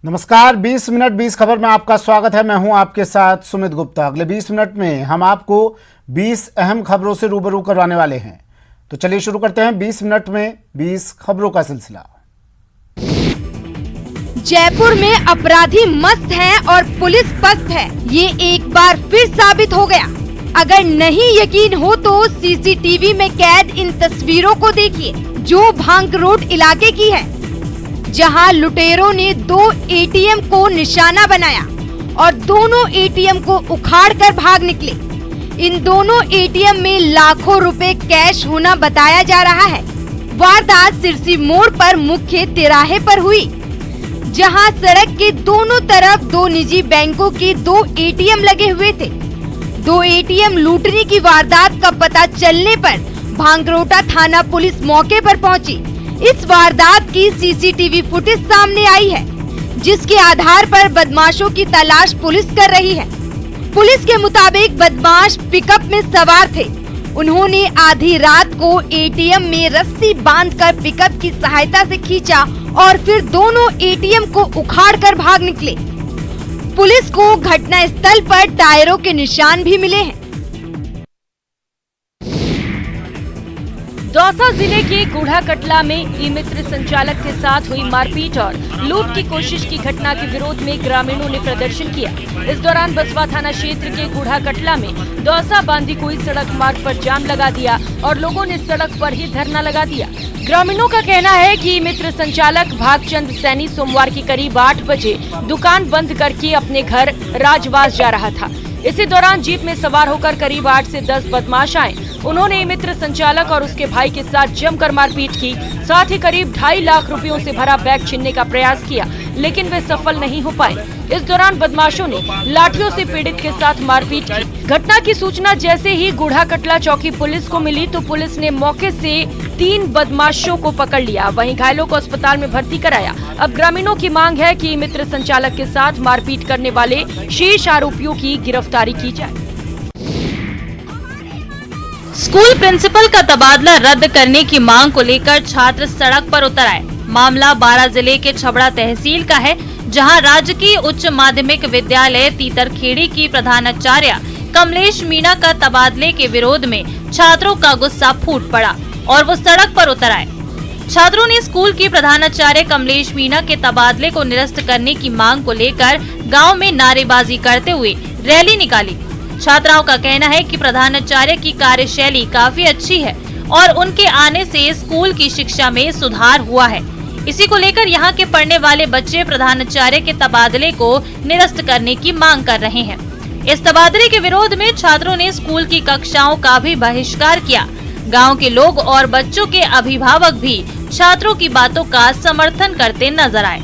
नमस्कार, 20 मिनट 20 खबर में आपका स्वागत है। मैं हूं आपके साथ सुमित गुप्ता। अगले 20 मिनट में हम आपको 20 अहम खबरों से रूबरू करवाने वाले हैं। तो चलिए शुरू करते हैं 20 मिनट में 20 खबरों का सिलसिला। जयपुर में अपराधी मस्त हैं और पुलिस पस्त है, ये एक बार फिर साबित हो गया। अगर नहीं यकीन हो तो सीसीटीवी में कैद इन तस्वीरों को देखिए, जो भांग रोड इलाके की है, जहां लुटेरों ने 2 एटीएम को निशाना बनाया और दोनों एटीएम को उखाड़कर भाग निकले। इन दोनों एटीएम में लाखों रुपए कैश होना बताया जा रहा है। वारदात सिरसी मोड़ पर मुख्य तिराहे पर हुई, जहां सड़क के दोनों तरफ 2 निजी बैंकों के 2 एटीएम लगे हुए थे। 2 एटीएम लूटने की वारदात का पता चलने पर भांगरोटा थाना पुलिस मौके पर पहुंची। इस वारदात की सीसीटीवी फुटेज सामने आई है, जिसके आधार पर बदमाशों की तलाश पुलिस कर रही है। पुलिस के मुताबिक बदमाश पिकअप में सवार थे। उन्होंने आधी रात को एटीएम में रस्सी बांधकर पिकअप की सहायता से खींचा और फिर दोनों एटीएम को उखाड़कर भाग निकले। पुलिस को घटना स्थल पर टायरों के निशान भी मिले हैं। दौसा जिले के गुढ़ा कटला में ई मित्र संचालक के साथ हुई मारपीट और लूट की कोशिश की घटना के विरोध में ग्रामीणों ने प्रदर्शन किया। इस दौरान बसवा थाना क्षेत्र के गुढ़ा कटला में दौसा बांदीकुई सड़क मार्ग पर जाम लगा दिया और लोगों ने सड़क पर ही धरना लगा दिया। ग्रामीणों का कहना है कि ई मित्र संचालक भागचंद सैनी सोमवार के करीब 8 बजे दुकान बंद करके अपने घर राजवास जा रहा था। इसी दौरान जीप में सवार होकर करीब 8 से 10 बदमाश आए। उन्होंने मित्र संचालक और उसके भाई के साथ जमकर मारपीट की, साथ ही करीब 2.5 लाख रुपयों से भरा बैग छीनने का प्रयास किया, लेकिन वे सफल नहीं हो पाए। इस दौरान बदमाशों ने लाठियों से पीड़ित के साथ मारपीट की। घटना की सूचना जैसे ही गुढ़ा कटला चौकी पुलिस को मिली तो पुलिस ने मौके से 3 बदमाशों को पकड़ लिया, वहीं घायलों को अस्पताल में भर्ती कराया। अब ग्रामीणों की मांग है कि मित्र संचालक के साथ मारपीट करने वाले शेष आरोपियों की गिरफ्तारी की जाए। स्कूल प्रिंसिपल का तबादला रद्द करने की मांग को लेकर छात्र सड़क पर उतर आए। मामला बारां जिले के छबड़ा तहसील का है, जहां राजकीय उच्च माध्यमिक विद्यालय तीतरखेड़ी की प्रधानाचार्य कमलेश मीणा का तबादले के विरोध में छात्रों का गुस्सा फूट पड़ा और वो सड़क पर उतर आए। छात्रों ने स्कूल की प्रधानाचार्य कमलेश मीणा के तबादले को निरस्त करने की मांग को लेकर गाँव में नारेबाजी करते हुए रैली निकाली। छात्राओं का कहना है कि प्रधानाचार्य की कार्यशैली काफी अच्छी है और उनके आने से स्कूल की शिक्षा में सुधार हुआ है। इसी को लेकर यहाँ के पढ़ने वाले बच्चे प्रधानाचार्य के तबादले को निरस्त करने की मांग कर रहे हैं। इस तबादले के विरोध में छात्रों ने स्कूल की कक्षाओं का भी बहिष्कार किया। गाँव के लोग और बच्चों के अभिभावक भी छात्रों की बातों का समर्थन करते नजर आए।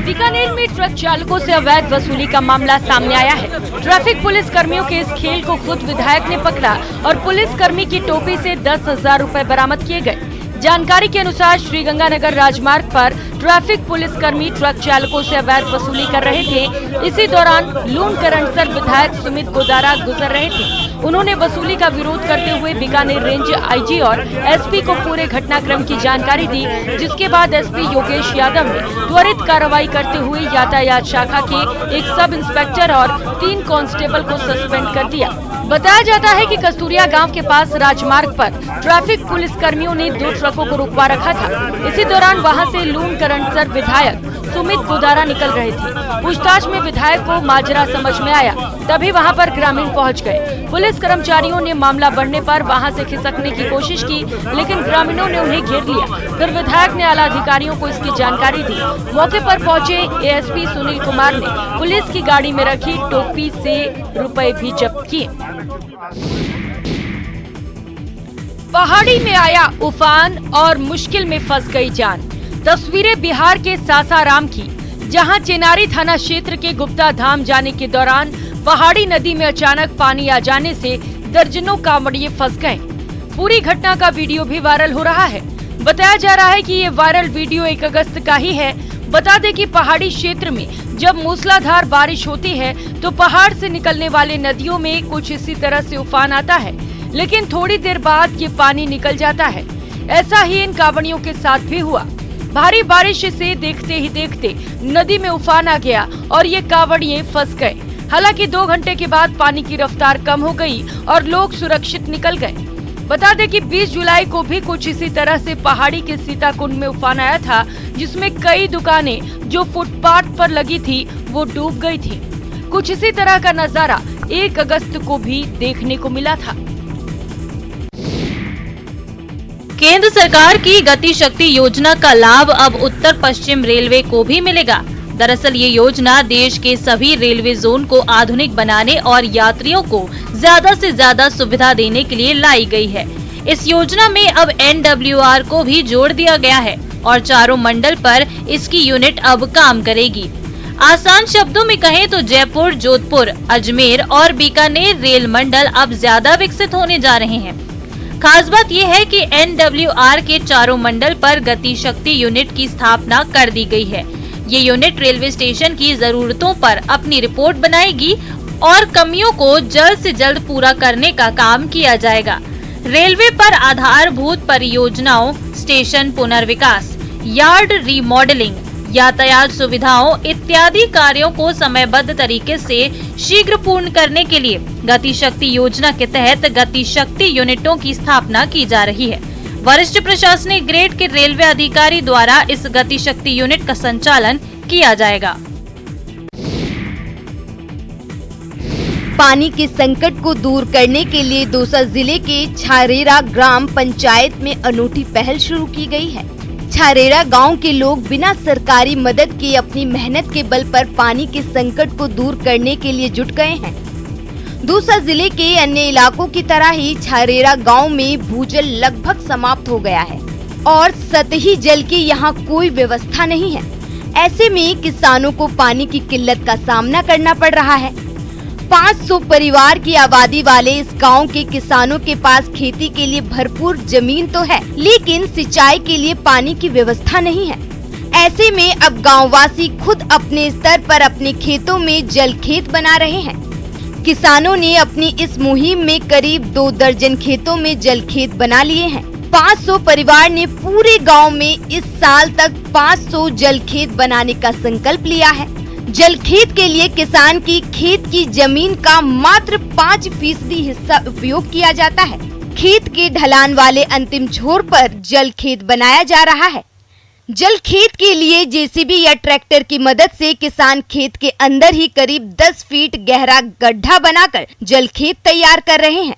बीकानेर में ट्रक चालकों से अवैध वसूली का मामला सामने आया है। ट्रैफिक पुलिस कर्मियों के इस खेल को खुद विधायक ने पकड़ा और पुलिस कर्मी की टोपी से 10,000 रुपए बरामद किए गए। जानकारी के अनुसार श्रीगंगानगर राजमार्ग पर ट्रैफिक पुलिस कर्मी ट्रक चालकों से अवैध वसूली कर रहे थे। इसी दौरान लूणकरणसर विधायक सुमित गोदारा गुजर रहे थे। उन्होंने वसूली का विरोध करते हुए बीकानेर रेंज आईजी और एसपी को पूरे घटनाक्रम की जानकारी दी, जिसके बाद एसपी योगेश यादव ने त्वरित कार्रवाई करते हुए यातायात शाखा के एक सब इंस्पेक्टर और 3 कांस्टेबल को सस्पेंड कर दिया। बताया जाता है कि कस्तूरिया गांव के पास राजमार्ग पर ट्रैफिक पुलिस कर्मियों ने 2 ट्रकों को रुकवा रखा था। इसी दौरान वहां से लूणकरणसर विधायक सुमित गोदारा निकल रहे थे। पूछताछ में विधायक को माजरा समझ में आया, तभी वहां पर ग्रामीण पहुंच गए। पुलिस कर्मचारियों ने मामला बढ़ने पर वहां से खिसकने की कोशिश की, लेकिन ग्रामीणों ने उन्हें घेर लिया। फिर विधायक ने आला अधिकारियों को इसकी जानकारी दी। मौके पर पहुंचे एएसपी सुनील कुमार ने पुलिस की गाड़ी में रखी टोपी से रुपए भी जब्त किए। पहाड़ी में आया उफान और मुश्किल में फंस गई जान। तस्वीरें बिहार के सासाराम की, जहां चेनारी थाना क्षेत्र के गुप्ता धाम जाने के दौरान पहाड़ी नदी में अचानक पानी आ जाने से दर्जनों कांवड़िए फंस गए। पूरी घटना का वीडियो भी वायरल हो रहा है। बताया जा रहा है कि ये वायरल वीडियो 1 अगस्त का ही है। बता दें कि पहाड़ी क्षेत्र में जब मूसलाधार बारिश होती है तो पहाड़ से निकलने वाले नदियों में कुछ इसी तरह से उफान आता है, लेकिन थोड़ी देर बाद ये पानी निकल जाता है। ऐसा ही इन कांवड़ियों के साथ भी हुआ। भारी बारिश से देखते ही देखते नदी में उफान आ गया और ये कांवड़िए फंस गए। हालांकि 2 घंटे के बाद पानी की रफ्तार कम हो गई और लोग सुरक्षित निकल गए। बता दें कि 20 जुलाई को भी कुछ इसी तरह से पहाड़ी के सीताकुंड में उफान आया था, जिसमें कई दुकानें जो फुटपाथ पर लगी थी वो डूब गई थी। कुछ इसी तरह का नजारा 1 अगस्त को भी देखने को मिला था। केंद्र सरकार की गति शक्ति योजना का लाभ अब उत्तर पश्चिम रेलवे को भी मिलेगा। दरअसल ये योजना देश के सभी रेलवे जोन को आधुनिक बनाने और यात्रियों को ज्यादा से ज्यादा सुविधा देने के लिए लाई गई है। इस योजना में अब NWR को भी जोड़ दिया गया है और चारों मंडल पर इसकी यूनिट अब काम करेगी। आसान शब्दों में कहें तो जयपुर, जोधपुर, अजमेर और बीकानेर रेल मंडल अब ज्यादा विकसित होने जा रहे हैं। खास बात यह है कि NWR के चारों मंडल पर गति शक्ति यूनिट की स्थापना कर दी गई है। ये यूनिट रेलवे स्टेशन की जरूरतों पर अपनी रिपोर्ट बनाएगी और कमियों को जल्द से जल्द पूरा करने का काम किया जाएगा। रेलवे पर आधारभूत परियोजनाओं, स्टेशन पुनर्विकास, यार्ड रीमॉडलिंग, यातायात सुविधाओं इत्यादि कार्यों को समयबद्ध तरीके से शीघ्र पूर्ण करने के लिए गति शक्ति योजना के तहत गति शक्ति यूनिटों की स्थापना की जा रही है। वरिष्ठ प्रशासनिक ग्रेड के रेलवे अधिकारी द्वारा इस गति शक्ति यूनिट का संचालन किया जाएगा। पानी के संकट को दूर करने के लिए दौसा जिले के छारेरा ग्राम पंचायत में अनूठी पहल शुरू की गई है। छारेरा गांव के लोग बिना सरकारी मदद के अपनी मेहनत के बल पर पानी के संकट को दूर करने के लिए जुट गए हैं। दौसा जिले के अन्य इलाकों की तरह ही छारेरा गांव में भूजल लगभग समाप्त हो गया है और सतही जल की यहां कोई व्यवस्था नहीं है। ऐसे में किसानों को पानी की किल्लत का सामना करना पड़ रहा है। 500 परिवार की आबादी वाले इस गांव के किसानों के पास खेती के लिए भरपूर जमीन तो है, लेकिन सिंचाई के लिए पानी की व्यवस्था नहीं है। ऐसे में अब गांववासी खुद अपने स्तर पर अपने खेतों में जल खेत बना रहे हैं। किसानों ने अपनी इस मुहिम में करीब 2 दर्जन खेतों में जल खेत बना लिए हैं। 500 परिवार ने पूरे गांव में इस साल तक 500 जल खेत बनाने का संकल्प लिया है। जल खेत के लिए किसान की खेत की जमीन का मात्र 5% हिस्सा उपयोग किया जाता है। खेत के ढलान वाले अंतिम छोर पर जल खेत बनाया जा रहा है। जल खेत के लिए जेसीबी या ट्रैक्टर की मदद से किसान खेत के अंदर ही करीब 10 फीट गहरा गड्ढा बनाकर जल खेत तैयार कर रहे हैं।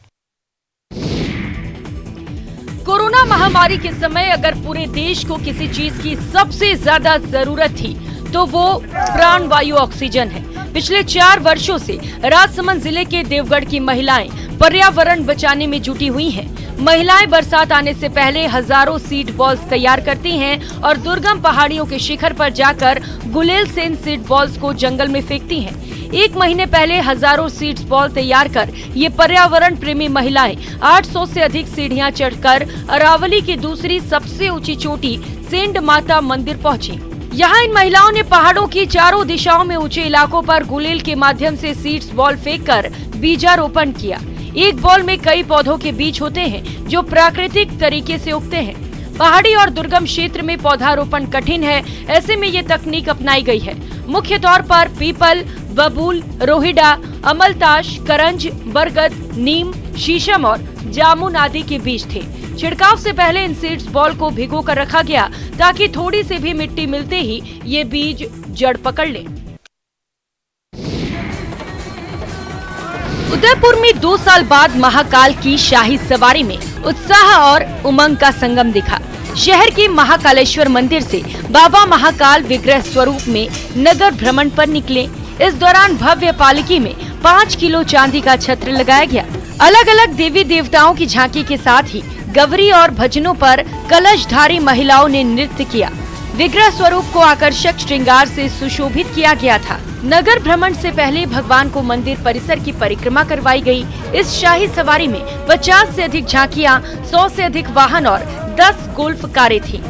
कोरोना महामारी के समय अगर पूरे देश को किसी चीज की सबसे ज्यादा जरूरत थी तो वो प्राण वायु ऑक्सीजन है। पिछले 4 वर्षों से राजसमंद जिले के देवगढ़ की महिलाएं पर्यावरण बचाने में जुटी हुई हैं। महिलाएं बरसात आने से पहले हजारों सीड बॉल्स तैयार करती हैं और दुर्गम पहाड़ियों के शिखर पर जाकर गुलेल से इन सीड बॉल्स को जंगल में फेंकती हैं। 1 महीने पहले हजारों सीड्स बॉल तैयार कर ये पर्यावरण प्रेमी महिलाएं 800 से अधिक सीढ़ियां चढ़कर अरावली की दूसरी सबसे ऊंची चोटी सेंड माता मंदिर पहुंची। यहाँ इन महिलाओं ने पहाड़ों की चारों दिशाओं में ऊंचे इलाकों पर गुलेल के माध्यम से सीड्स बॉल फेंककर बीजारोपण किया। एक बॉल में कई पौधों के बीज होते हैं जो प्राकृतिक तरीके से उगते हैं। पहाड़ी और दुर्गम क्षेत्र में पौधारोपण कठिन है, ऐसे में ये तकनीक अपनाई गई है। मुख्य तौर पर पीपल, बबूल, रोहिडा, अमलताश, करंज, बरगद, नीम, शीशम और जामुन आदि के बीज थे। छिड़काव से पहले इन सीड्स बॉल को भिगो कर रखा गया ताकि थोड़ी सी भी मिट्टी मिलते ही ये बीज जड़ पकड़ ले। उदयपुर में 2 साल बाद महाकाल की शाही सवारी में उत्साह और उमंग का संगम दिखा। शहर के महाकालेश्वर मंदिर से बाबा महाकाल विग्रह स्वरूप में नगर भ्रमण पर निकले। इस दौरान भव्य पालकी में 5 किलो चांदी का छत्र लगाया गया। अलग अलग देवी देवताओं की झांकी के साथ ही गवरी और भजनों पर कलशधारी महिलाओं ने नृत्य किया। विग्रह स्वरूप को आकर्षक श्रृंगार से सुशोभित किया गया था। नगर भ्रमण से पहले भगवान को मंदिर परिसर की परिक्रमा करवाई गई। इस शाही सवारी में 50 से अधिक झांकियां, 100 से अधिक वाहन और 10 गोल्फ कारें थीं।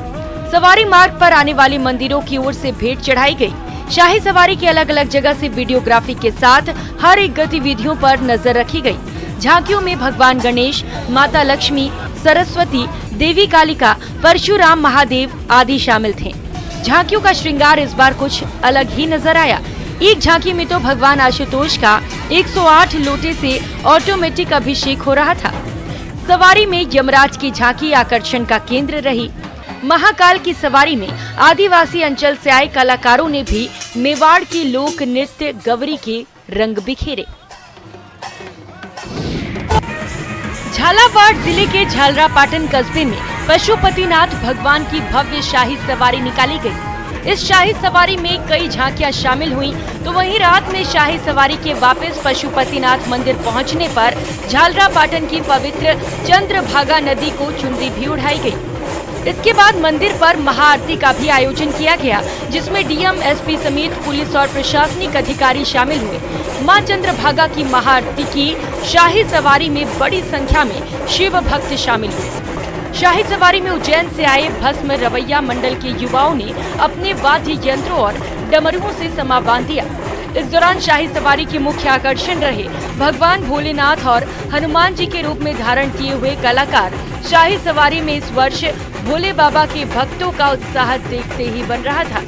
सवारी मार्ग पर आने वाले मंदिरों की ओर से भेंट चढ़ाई गई। शाही सवारी की अलग अलग जगह से वीडियोग्राफी के साथ हर एक गतिविधियों पर नजर रखी गई। झांकियों में भगवान गणेश, माता लक्ष्मी, सरस्वती, देवी कालिका, परशुराम महादेव आदि शामिल थे। झांकियों का श्रृंगार इस बार कुछ अलग ही नजर आया। एक झांकी में तो भगवान आशुतोष का 108 लोटे से ऑटोमेटिक अभिषेक हो रहा था। सवारी में यमराज की झांकी आकर्षण का केंद्र रही। महाकाल की सवारी में आदिवासी अंचल से आए कलाकारों ने भी मेवाड़ की लोक नृत्य गवरी के रंग बिखेरे। झालावाड़ जिले के झालरापाटन कस्बे में पशुपतिनाथ भगवान की भव्य शाही सवारी निकाली गई। इस शाही सवारी में कई झांकियां शामिल हुई, तो वहीं रात में शाही सवारी के वापस पशुपतिनाथ मंदिर पहुंचने पर झालरापाटन की पवित्र चंद्रभागा नदी को चुनरी भी उड़ाई गई। इसके बाद मंदिर पर महाआरती का भी आयोजन किया गया, जिसमें डीएम, एसपी समेत पुलिस और प्रशासनिक अधिकारी शामिल हुए। मां चंद्रभागा की महाआरती की शाही सवारी में बड़ी संख्या में शिव भक्त शामिल हुए। शाही सवारी में उज्जैन से आए भस्म रवैया मंडल के युवाओं ने अपने वाद्य यंत्रों और डमरुओं से समा बांध दिया। इस दौरान शाही सवारी के मुख्य आकर्षण रहे भगवान भोलेनाथ और हनुमान जी के रूप में धारण किए हुए कलाकार। शाही सवारी में इस वर्ष भोले बाबा के भक्तों का उत्साह देखते ही बन रहा था।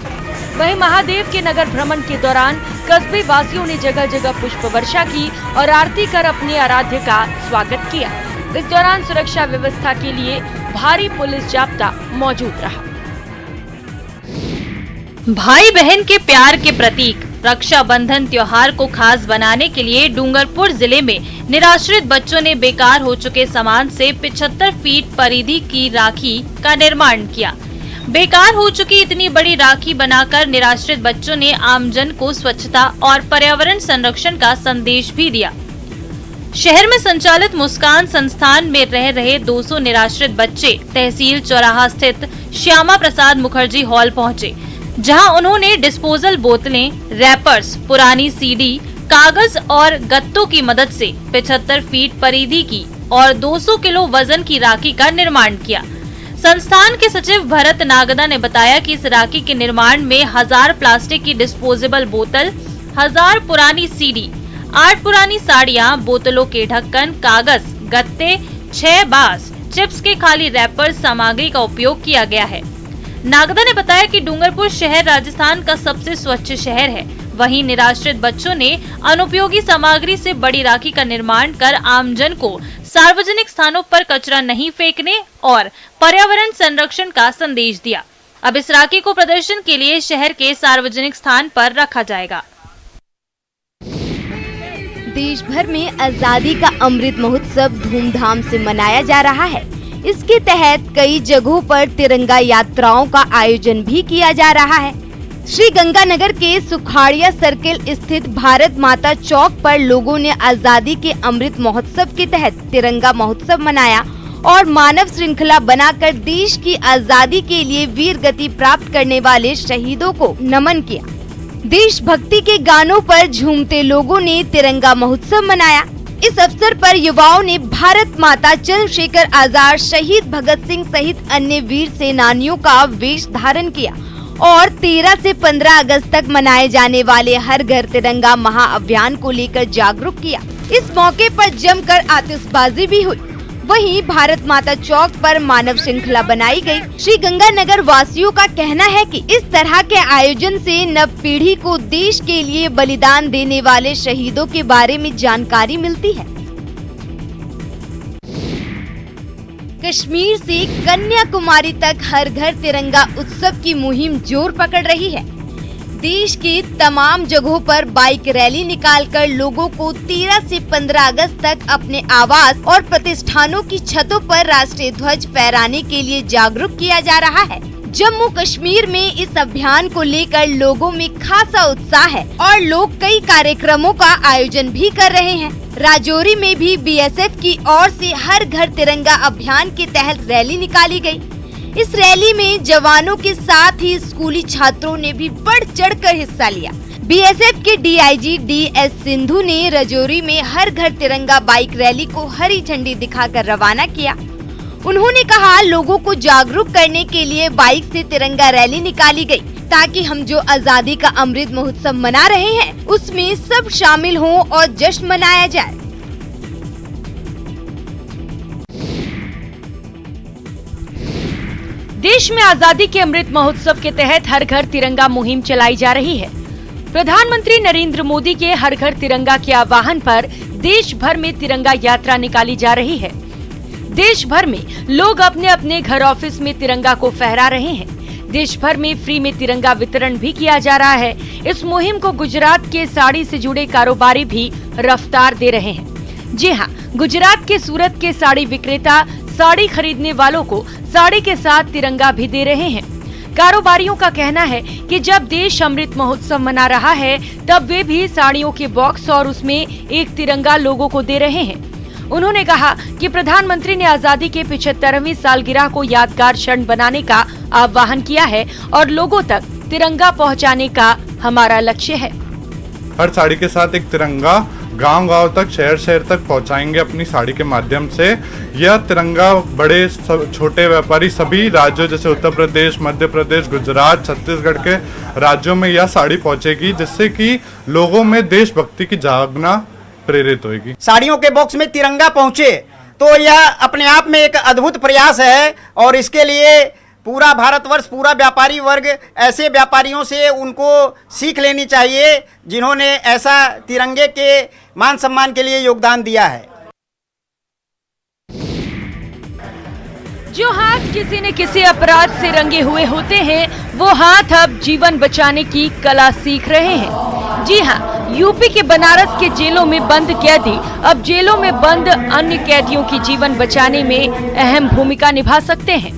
वहीं महादेव के नगर भ्रमण के दौरान कस्बे वासियों ने जगह जगह पुष्प वर्षा की और आरती कर अपने आराध्य का स्वागत किया। इस दौरान सुरक्षा व्यवस्था के लिए भारी पुलिस जाब्ता मौजूद रहा। भाई बहन के प्यार के प्रतीक रक्षाबंधन त्योहार को खास बनाने के लिए डूंगरपुर जिले में निराश्रित बच्चों ने बेकार हो चुके सामान से 75 फीट परिधि की राखी का निर्माण किया। बेकार हो चुकी इतनी बड़ी राखी बनाकर निराश्रित बच्चों ने आमजन को स्वच्छता और पर्यावरण संरक्षण का संदेश भी दिया। शहर में संचालित मुस्कान संस्थान में रह रहे 200 निराश्रित बच्चे तहसील चौराहा स्थित श्यामा प्रसाद मुखर्जी हॉल पहुंचे, जहां उन्होंने डिस्पोजल बोतलें, रैपर्स, पुरानी सीडी, कागज और गत्तों की मदद से 75 फीट परिधि की और 200 किलो वजन की राखी का निर्माण किया। संस्थान के सचिव भरत नागदा ने बताया कि इस राखी के निर्माण में 1000 प्लास्टिक की डिस्पोजेबल बोतल, 1000 पुरानी सीडी, 8 पुरानी साड़ियां, बोतलों के ढक्कन, कागज, गत्ते, 6 बांस, चिप्स के खाली रैपर सामग्री का उपयोग किया गया है। नागदा ने बताया कि डूंगरपुर शहर राजस्थान का सबसे स्वच्छ शहर है। वहीं निराश्रित बच्चों ने अनुपयोगी सामग्री से बड़ी राखी का निर्माण कर आमजन को सार्वजनिक स्थानों पर कचरा नहीं फेंकने और पर्यावरण संरक्षण का संदेश दिया। अब इस राखी को प्रदर्शन के लिए शहर के सार्वजनिक स्थान पर रखा जाएगा। देश भर में आजादी का अमृत महोत्सव धूमधाम से मनाया जा रहा है। इसके तहत कई जगहों पर तिरंगा यात्राओं का आयोजन भी किया जा रहा है। श्री गंगानगर के सुखाड़िया सर्किल स्थित भारत माता चौक पर लोगों ने आजादी के अमृत महोत्सव के तहत तिरंगा महोत्सव मनाया और मानव श्रृंखला बनाकर देश की आजादी के लिए वीर गति प्राप्त करने वाले शहीदों को नमन किया। देशभक्ति के गानों पर झूमते लोगों ने तिरंगा महोत्सव मनाया। इस अवसर पर युवाओं ने भारत माता, चंद्रशेखर आजाद, शहीद भगत सिंह सहित अन्य वीर सेनानियों का वेश धारण किया और 13 से 15 अगस्त तक मनाए जाने वाले हर घर तिरंगा महाअभियान को लेकर जागरूक किया। इस मौके पर जमकर आतिशबाजी भी हुई। वहीं भारत माता चौक पर मानव श्रृंखला बनाई गई। श्री गंगानगर वासियों का कहना है कि इस तरह के आयोजन से नव पीढ़ी को देश के लिए बलिदान देने वाले शहीदों के बारे में जानकारी मिलती है। कश्मीर से कन्याकुमारी तक हर घर तिरंगा उत्सव की मुहिम जोर पकड़ रही है। देश के तमाम जगहों पर बाइक रैली निकालकर लोगों को 13 से 15 अगस्त तक अपने आवास और प्रतिष्ठानों की छतों पर राष्ट्रीय ध्वज फहराने के लिए जागरूक किया जा रहा है। जम्मू कश्मीर में इस अभियान को लेकर लोगों में खासा उत्साह है और लोग कई कार्यक्रमों का आयोजन भी कर रहे हैं। राजौरी में भी बीएसएफ की ओर से हर घर तिरंगा अभियान के तहत रैली निकाली गई। इस रैली में जवानों के साथ ही स्कूली छात्रों ने भी बढ़ चढ़कर हिस्सा लिया। बीएसएफ के डीआईजी डीएस सिंधु ने राजौरी में हर घर तिरंगा बाइक रैली को हरी झंडी दिखाकर रवाना किया। उन्होंने कहा, लोगों को जागरूक करने के लिए बाइक से तिरंगा रैली निकाली गई ताकि हम जो आजादी का अमृत महोत्सव मना रहे हैं उसमें सब शामिल हों और जश्न मनाया जाए। देश में आजादी के अमृत महोत्सव के तहत हर घर तिरंगा मुहिम चलाई जा रही है। प्रधानमंत्री नरेंद्र मोदी के हर घर तिरंगा के आह्वान पर देश भर में तिरंगा यात्रा निकाली जा रही है। देश भर में लोग अपने अपने घर ऑफिस में तिरंगा को फहरा रहे हैं। देश भर में फ्री में तिरंगा वितरण भी किया जा रहा है। इस मुहिम को गुजरात के साड़ी से जुड़े कारोबारी भी रफ्तार दे रहे हैं। जी हाँ, गुजरात के सूरत के साड़ी विक्रेता साड़ी खरीदने वालों को साड़ी के साथ तिरंगा भी दे रहे हैं। कारोबारियों का कहना है कि जब देश अमृत महोत्सव मना रहा है तब वे भी साड़ियों के बॉक्स और उसमें एक तिरंगा लोगों को दे रहे हैं। उन्होंने कहा कि प्रधानमंत्री ने आजादी के 75वीं सालगिरह को यादगार क्षण बनाने का आह्वान किया है और लोगों तक तिरंगा पहुंचाने का हमारा लक्ष्य है। हर साड़ी के साथ एक तिरंगा गांव-गांव तक, शहर-शहर तक पहुंचाएंगे अपनी साड़ी के माध्यम से। यह तिरंगा बड़े छोटे व्यापारी सभी राज्यों जैसे उत्तर प्रदेश, मध्य प्रदेश, गुजरात, छत्तीसगढ़ के राज्यों में यह साड़ी पहुंचेगी, जिससे कि लोगों में देशभक्ति की जागना प्रेरित होगी। साड़ियों के बॉक्स में तिरंगा पहुंचे तो यह अपने आप में एक अद्भुत प्रयास है और इसके लिए पूरा भारतवर्ष, पूरा व्यापारी वर्ग ऐसे व्यापारियों से उनको सीख लेनी चाहिए जिन्होंने ऐसा तिरंगे के मान सम्मान के लिए योगदान दिया है। जो हाथ किसी न किसी अपराध से रंगे हुए होते हैं, वो हाथ अब जीवन बचाने की कला सीख रहे हैं। जी हाँ, यूपी के बनारस के जेलों में बंद कैदी अब जेलों में बंद अन्य कैदियों की जीवन बचाने में अहम भूमिका निभा सकते हैं।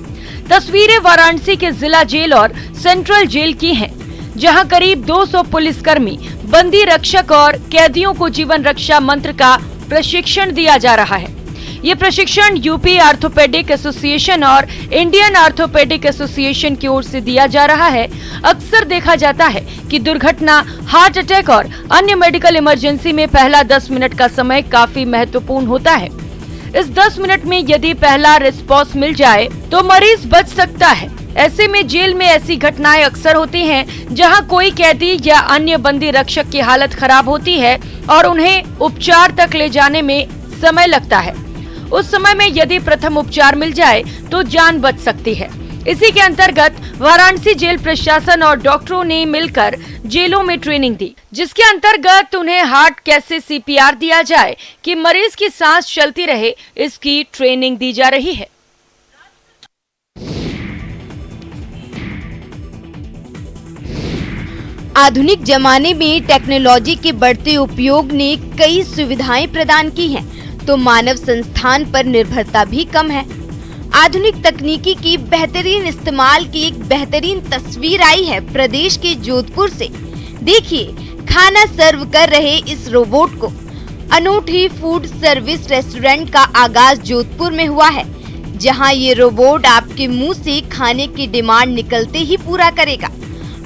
तस्वीरें वाराणसी के जिला जेल और सेंट्रल जेल की हैं, जहां करीब 200 पुलिसकर्मी, बंदी रक्षक और कैदियों को जीवन रक्षा मंत्र का प्रशिक्षण दिया जा रहा है। ये प्रशिक्षण यूपी आर्थोपेडिक एसोसिएशन और इंडियन आर्थोपेडिक एसोसिएशन की ओर से दिया जा रहा है। अक्सर देखा जाता है कि दुर्घटना, हार्ट अटैक और अन्य मेडिकल इमरजेंसी में पहला 10 मिनट का समय काफी महत्वपूर्ण होता है। इस 10 मिनट में यदि पहला रिस्पॉन्स मिल जाए तो मरीज बच सकता है। ऐसे में जेल में ऐसी घटनाएं अक्सर होती हैं, जहां कोई कैदी या अन्य बंदी रक्षक की हालत खराब होती है और उन्हें उपचार तक ले जाने में समय लगता है। उस समय में यदि प्रथम उपचार मिल जाए तो जान बच सकती है। इसी के अंतर्गत वाराणसी जेल प्रशासन और डॉक्टरों ने मिलकर जेलों में ट्रेनिंग दी, जिसके अंतर्गत उन्हें हार्ट कैसे CPR दिया जाए कि मरीज की सांस चलती रहे, इसकी ट्रेनिंग दी जा रही है। आधुनिक जमाने में टेक्नोलॉजी के बढ़ते उपयोग ने कई सुविधाएं प्रदान की हैं, तो मानव संस्थान पर निर्भरता भी कम है। आधुनिक तकनीकी की बेहतरीन इस्तेमाल की एक बेहतरीन तस्वीर आई है प्रदेश के जोधपुर से। देखिए, खाना सर्व कर रहे इस रोबोट को। अनूठी फूड सर्विस रेस्टोरेंट का आगाज जोधपुर में हुआ है, जहां ये रोबोट आपके मुंह से खाने की डिमांड निकलते ही पूरा करेगा।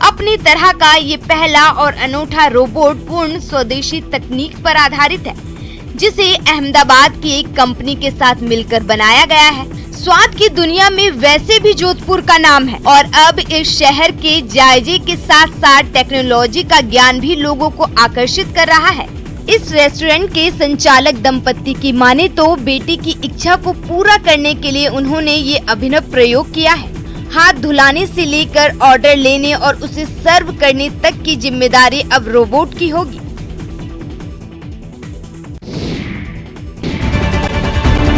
अपनी तरह का ये पहला और अनूठा रोबोट पूर्ण स्वदेशी तकनीक पर आधारित है, जिसे अहमदाबाद की एक कंपनी के साथ मिलकर बनाया गया है। स्वाद की दुनिया में वैसे भी जोधपुर का नाम है और अब इस शहर के जायजे के साथ साथ टेक्नोलॉजी का ज्ञान भी लोगों को आकर्षित कर रहा है। इस रेस्टोरेंट के संचालक दंपति की माने तो बेटी की इच्छा को पूरा करने के लिए उन्होंने ये अभिनव प्रयोग किया है। हाथ धुलाने से लेकर ऑर्डर लेने और उसे सर्व करने तक की जिम्मेदारी अब रोबोट की होगी।